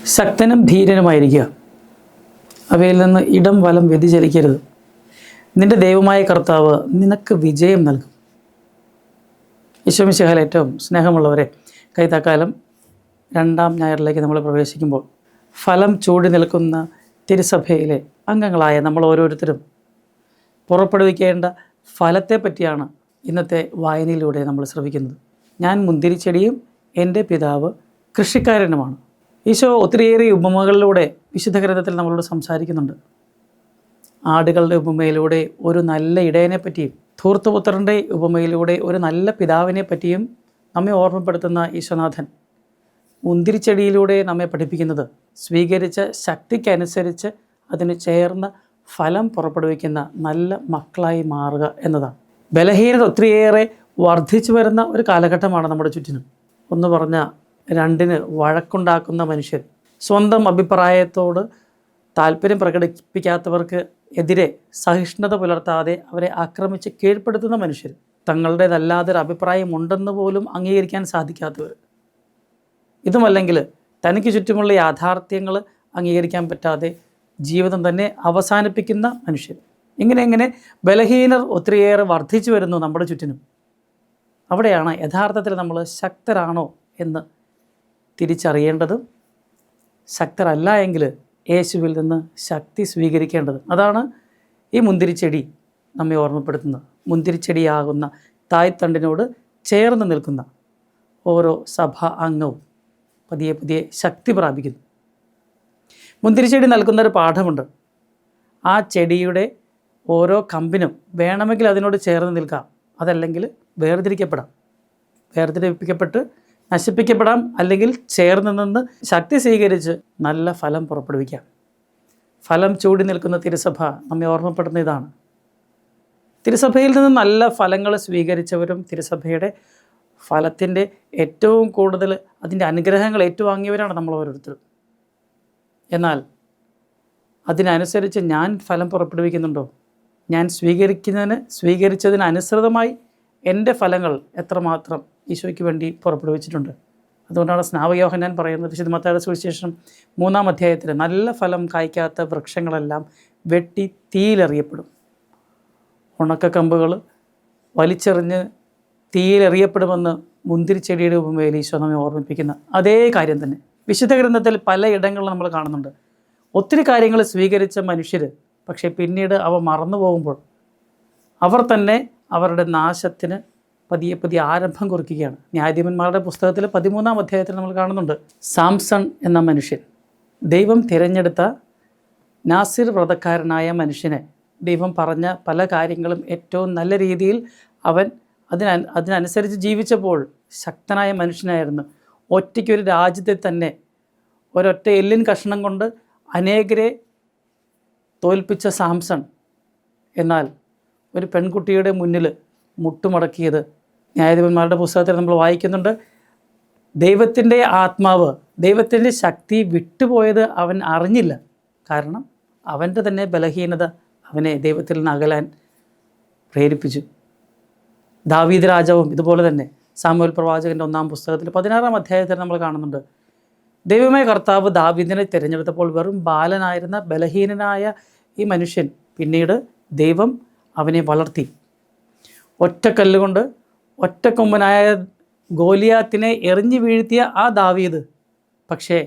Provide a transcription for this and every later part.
ശക്തനും ധീരനുമായിരിക്കുക. അവയിൽ നിന്ന് ഇടം വലം വ്യതിചലിക്കരുത്. നിന്റെ ദൈവമായ കർത്താവ് നിനക്ക് വിജയം നൽകും. ഈശോമിശിഹായിൽ ഏറ്റവും സ്നേഹമുള്ളവരെ, കൈത്താക്കാലം 2-ാം ഞായറിലേക്ക് നമ്മൾ പ്രവേശിക്കുമ്പോൾ ഫലം ചൂടി നിൽക്കുന്ന തിരുസഭയിലെ അംഗങ്ങളായ നമ്മൾ ഓരോരുത്തരും പുറപ്പെടുവിക്കേണ്ട ഫലത്തെ പറ്റിയാണ് ഇന്നത്തെ വായനയിലൂടെ നമ്മൾ ശ്രവിക്കുന്നത്. ഞാൻ മുന്തിരിച്ചെടിയും എൻ്റെ പിതാവ് കൃഷിക്കാരനുമാണ്. ഈശോ ഒത്തിരിയേറെ ഉപമകളിലൂടെ വിശുദ്ധ ഗ്രന്ഥത്തിൽ നമ്മളോട് സംസാരിക്കുന്നുണ്ട്. ആടുകളുടെ ഉപമയിലൂടെ ഒരു നല്ല ഇടയനെ പറ്റിയും ധൂർത്തപുത്രൻ്റെ ഉപമയിലൂടെ ഒരു നല്ല പിതാവിനെ പറ്റിയും നമ്മെ ഓർമ്മപ്പെടുത്തുന്ന ഈശോനാഥൻ മുന്തിരിച്ചെടിയിലൂടെ നമ്മെ പഠിപ്പിക്കുന്നത് സ്വീകരിച്ച ശക്തിക്കനുസരിച്ച് അതിന് ചേർന്ന ഫലം പുറപ്പെടുവിക്കുന്ന നല്ല മക്കളായി മാറുക എന്നതാണ്. ബലഹീനത ഒത്തിരിയേറെ വർദ്ധിച്ചു വരുന്ന ഒരു കാലഘട്ടമാണ് നമ്മുടെ ചുറ്റിനും. ഒന്ന് പറഞ്ഞാൽ 2 വഴക്കുണ്ടാക്കുന്ന മനുഷ്യർ, സ്വന്തം അഭിപ്രായത്തോട് താല്പര്യം പ്രകടിപ്പിക്കാത്തവർക്ക് എതിരെ സഹിഷ്ണുത പുലർത്താതെ അവരെ ആക്രമിച്ച് കീഴ്പ്പെടുത്തുന്ന മനുഷ്യർ, തങ്ങളുടേതല്ലാതൊരു അഭിപ്രായം ഉണ്ടെന്ന് പോലും അംഗീകരിക്കാൻ സാധിക്കാത്തവർ, ഇതുമല്ലെങ്കിൽ തനിക്ക് ചുറ്റുമുള്ള യാഥാർത്ഥ്യങ്ങൾ അംഗീകരിക്കാൻ പറ്റാതെ ജീവിതം തന്നെ അവസാനിപ്പിക്കുന്ന മനുഷ്യർ, ഇങ്ങനെ ബലഹീനർ ഒത്തിരിയേറെ വർദ്ധിച്ചു വരുന്നു നമ്മുടെ ചുറ്റിനും. അവിടെയാണ് യഥാർത്ഥത്തിൽ നമ്മൾ ശക്തരാണോ എന്ന് തിരിച്ചറിയേണ്ടതും ശക്തരല്ല എങ്കിൽ യേശുവിൽ നിന്ന് ശക്തി സ്വീകരിക്കേണ്ടത്. അതാണ് ഈ മുന്തിരിച്ചെടി നമ്മെ ഓർമ്മപ്പെടുത്തുന്നത്. മുന്തിരിച്ചെടിയാകുന്ന തായ്തണ്ടിനോട് ചേർന്ന് നിൽക്കുന്ന ഓരോ സഭാ അംഗവും പതിയെ ശക്തി പ്രാപിക്കുന്നു. മുന്തിരിച്ചെടി നൽകുന്നൊരു പാഠമുണ്ട്. ആ ചെടിയുടെ ഓരോ കമ്പിനും വേണമെങ്കിൽ അതിനോട് ചേർന്ന് നിൽക്കാം, അതല്ലെങ്കിൽ വേർതിരിക്കപ്പെട്ട് നശിപ്പിക്കപ്പെടാം, അല്ലെങ്കിൽ ചേർന്ന് നിന്ന് ശക്തി സ്വീകരിച്ച് നല്ല ഫലം പുറപ്പെടുവിക്കാം. ഫലം ചൂടി നിൽക്കുന്ന തിരുസഭ നമ്മെ ഓർമ്മപ്പെടുന്ന ഇതാണ്. തിരുസഭയിൽ നിന്ന് നല്ല ഫലങ്ങൾ സ്വീകരിച്ചവരും തിരുസഭയുടെ ഫലത്തിൻ്റെ ഏറ്റവും കൂടുതൽ അതിൻ്റെ അനുഗ്രഹങ്ങൾ ഏറ്റുവാങ്ങിയവരാണ് നമ്മൾ ഓരോരുത്തരും. എന്നാൽ അതിനനുസരിച്ച് ഞാൻ ഫലം പുറപ്പെടുവിക്കുന്നുണ്ടോ? ഞാൻ സ്വീകരിച്ചതിന് അനുസൃതമായി എൻ്റെ ഫലങ്ങൾ എത്രമാത്രം ഈശോയ്ക്ക് വേണ്ടി പുറപ്പെടുവിച്ചിട്ടുണ്ട്? അതുകൊണ്ടാണ് സ്നാപകയോഹന്നാൻ പറയുന്നത്, വിശുദ്ധ മത്തായിയുടെ സുവിശേഷം 3-ാം അധ്യായത്തിൽ, നല്ല ഫലം കായ്ക്കാത്ത വൃക്ഷങ്ങളെല്ലാം വെട്ടി തീയിലെറിയപ്പെടും. ഉണക്കക്കമ്പുകൾ വലിച്ചെറിഞ്ഞ് തീയിലെറിയപ്പെടുമെന്ന് മുന്തിരിച്ചെടിയുടെ ഉപമയിൽ ഈശോ നമ്മെ ഓർമ്മിപ്പിക്കുന്ന അതേ കാര്യം തന്നെ വിശുദ്ധ ഗ്രന്ഥത്തിൽ പലയിടങ്ങളിലും നമ്മൾ കാണുന്നുണ്ട്. ഒത്തിരി കാര്യങ്ങൾ സ്വീകരിച്ച മനുഷ്യർ പക്ഷേ പിന്നീട് അവ മറന്നു പോകുമ്പോൾ അവർ തന്നെ അവരുടെ നാശത്തിന് പതിയെ ആരംഭം കുറിക്കുകയാണ്. ന്യായാധിപന്മാരുടെ പുസ്തകത്തിൽ 13-ാം അധ്യായത്തിൽ നമ്മൾ കാണുന്നുണ്ട്, സാംസൺ എന്ന മനുഷ്യൻ, ദൈവം തിരഞ്ഞെടുത്ത നാസിർ വ്രതക്കാരനായ മനുഷ്യനെ ദൈവം പറഞ്ഞ പല കാര്യങ്ങളും ഏറ്റവും നല്ല രീതിയിൽ അവൻ അതിനനുസരിച്ച് ജീവിച്ചപ്പോൾ ശക്തനായ മനുഷ്യനായിരുന്നു. ഒറ്റയ്ക്കൊരു രാജ്യത്തെ തന്നെ ഒരൊറ്റ എല്ലിൻ കഷ്ണം കൊണ്ട് അനേകരെ തോൽപ്പിച്ച സാംസൺ, എന്നാൽ ഒരു പെൺകുട്ടിയുടെ മുന്നിൽ മുട്ടുമടക്കിയത് ന്യായാധിപന്മാരുടെ പുസ്തകത്തിൽ നമ്മൾ വായിക്കുന്നുണ്ട്. ദൈവത്തിൻ്റെ ആത്മാവ്, ദൈവത്തിൻ്റെ ശക്തി വിട്ടുപോയത് അവൻ അറിഞ്ഞില്ല. കാരണം അവൻ്റെ തന്നെ ബലഹീനത അവനെ ദൈവത്തിൽ നിന്ന് അകലാൻ പ്രേരിപ്പിച്ചു. ദാവീദ് രാജാവും ഇതുപോലെ തന്നെ സാമുവേൽ പ്രവാചകൻ്റെ 1-ാം പുസ്തകത്തിൽ 16-ാം അധ്യായത്തിൽ നമ്മൾ കാണുന്നുണ്ട്. ദൈവമായ കർത്താവ് ദാവീദിനെ തിരഞ്ഞെടുത്തപ്പോൾ വെറും ബാലനായിരുന്ന ബലഹീനനായ ഈ മനുഷ്യൻ പിന്നീട് ദൈവം അവനെ വളർത്തി. ഒറ്റക്കല്ലുകൊണ്ട് ഒറ്റക്കൊമ്പനായ ഗോലിയാത്തിനെ എറിഞ്ഞു വീഴ്ത്തിയ ആ ദാവീദ് പക്ഷേ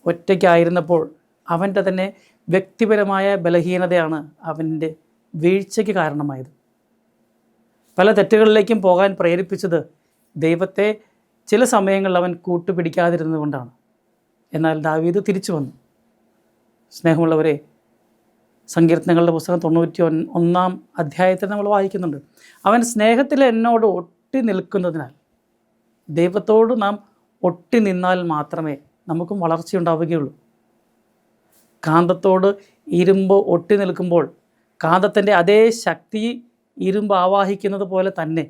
ഒറ്റയ്ക്കായിരുന്നപ്പോൾ അവൻ്റെ തന്നെ വ്യക്തിപരമായ ബലഹീനതയാണ് അവൻ്റെ വീഴ്ചയ്ക്ക് കാരണമായത്. പല തെറ്റുകളിലേക്കും പോകാൻ പ്രേരിപ്പിച്ചത് ദൈവത്തെ ചില സമയങ്ങളിൽ അവൻ കൂട്ടുപിടിക്കാതിരുന്നതുകൊണ്ടാണ്. എന്നാൽ ദാവീദ് തിരിച്ചു വന്നു. സ്നേഹമുള്ളവരെ, സങ്കീർത്തനങ്ങളുടെ പുസ്തകം 91-ാം അധ്യായത്തിൽ നമ്മൾ വായിക്കുന്നുണ്ട്, അവൻ സ്നേഹത്തിൽ എന്നോട് ഒട്ടി നിൽക്കുന്നതിനാൽ. ദൈവത്തോട് നാം ഒട്ടി നിന്നാൽ മാത്രമേ നമുക്കും വളർച്ചയുണ്ടാവുകയുള്ളൂ. കാന്തത്തോട് ഇരുമ്പ് ഒട്ടി നിൽക്കുമ്പോൾ കാന്തത്തിൻ്റെ അതേ ശക്തി ഇരുമ്പ് ആവാഹിക്കുന്നത് പോലെ തന്നെ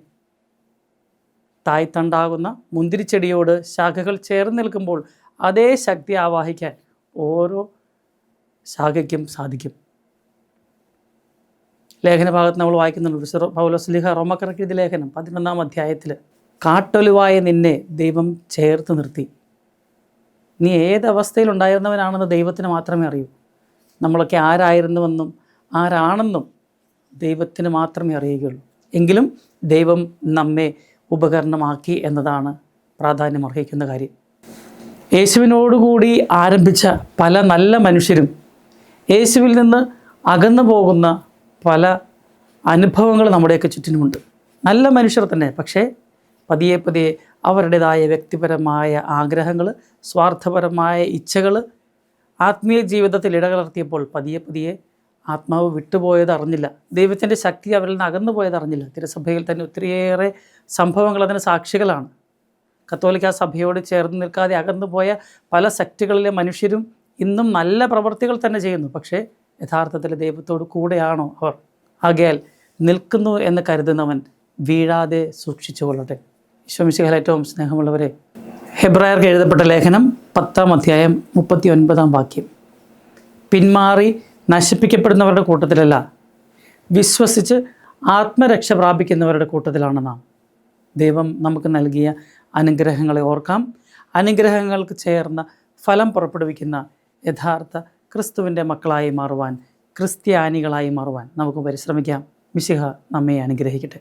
തായ്തണ്ടാകുന്ന മുന്തിരിച്ചെടിയോട് ശാഖകൾ ചേർന്ന് നിൽക്കുമ്പോൾ അതേ ശക്തി ആവാഹിക്കാൻ ഓരോ ശാഖയ്ക്കും സാധിക്കും. ലേഖനഭാഗത്ത് നമ്മൾ വായിക്കുന്നുണ്ട്, പൗലോസ്ലീഹ റോമക്കാർക്ക് എഴുതിയ ലേഖനം 11-ാം അധ്യായത്തിൽ, കാട്ടൊലിവായ നിന്നെ ദൈവം ചേർത്ത് നിർത്തി, നീ ഏതവസ്ഥയിലുണ്ടായിരുന്നവനാണെന്ന് ദൈവത്തിന് മാത്രമേ അറിയൂ. നമ്മളൊക്കെ ആരായിരുന്നുവെന്നും ആരാണെന്നും ദൈവത്തിന് മാത്രമേ അറിയുകയുള്ളൂ. എങ്കിലും ദൈവം നമ്മെ ഉപകരണമാക്കി എന്നതാണ് പ്രാധാന്യം അർഹിക്കുന്ന കാര്യം. യേശുവിനോടുകൂടി ആരംഭിച്ച പല നല്ല മനുഷ്യരും യേശുവിൽ നിന്ന് അകന്നു പോകുന്ന പല അനുഭവങ്ങൾ നമ്മുടെയൊക്കെ ചുറ്റിനുമുണ്ട്. നല്ല മനുഷ്യർ തന്നെ, പക്ഷേ പതിയെ പതിയെ അവരുടേതായ വ്യക്തിപരമായ ആഗ്രഹങ്ങൾ, സ്വാർത്ഥപരമായ ഇച്ഛകൾ ആത്മീയ ജീവിതത്തിൽ ഇടകലർത്തിയപ്പോൾ പതിയെ പതിയെ ആത്മാവ് വിട്ടുപോയത് അറിഞ്ഞില്ല. ദൈവത്തിൻ്റെ ശക്തി അവരിൽ നിന്ന് അകന്നു പോയത് അറിഞ്ഞില്ല. തിരുസഭയിൽ തന്നെ ഒത്തിരിയേറെ സംഭവങ്ങൾ അതിന് സാക്ഷികളാണ്. കത്തോലിക്ക സഭയോട് ചേർന്ന് നിൽക്കാതെ അകന്നുപോയ പല സെക്റ്റുകളിലെ മനുഷ്യരും ഇന്നും നല്ല പ്രവർത്തികൾ തന്നെ ചെയ്യുന്നു. പക്ഷേ യഥാർത്ഥത്തിൽ ദൈവത്തോട് കൂടെയാണോ അവർ? ആകയാൽ നിൽക്കുന്നു എന്ന് കരുതുന്നവൻ വീഴാതെ സൂക്ഷിച്ചു കൊള്ളട്ടെ. ഈശോമിശിഹായിൽ ഏറ്റവും സ്നേഹമുള്ളവരെ, ഹെബ്രായർക്ക് എഴുതപ്പെട്ട ലേഖനം 10-ാം അധ്യായം 39-ാം വാക്യം, പിന്മാറി നശിപ്പിക്കപ്പെടുന്നവരുടെ കൂട്ടത്തിലല്ല, വിശ്വസിച്ച് ആത്മരക്ഷ പ്രാപിക്കുന്നവരുടെ കൂട്ടത്തിലാണ് നാം. ദൈവം നമുക്ക് നൽകിയ അനുഗ്രഹങ്ങളെ ഓർക്കാം. അനുഗ്രഹങ്ങൾക്ക് ചേർന്ന ഫലം പുറപ്പെടുവിക്കുന്ന യഥാർത്ഥ ക്രിസ്തുവിൻ്റെ മക്കളായി മാറുവാൻ, ക്രിസ്ത്യാനികളായി മാറുവാൻ നമുക്ക് പരിശ്രമിക്കാം. മിശിഹ നമ്മെ അനുഗ്രഹിക്കട്ടെ.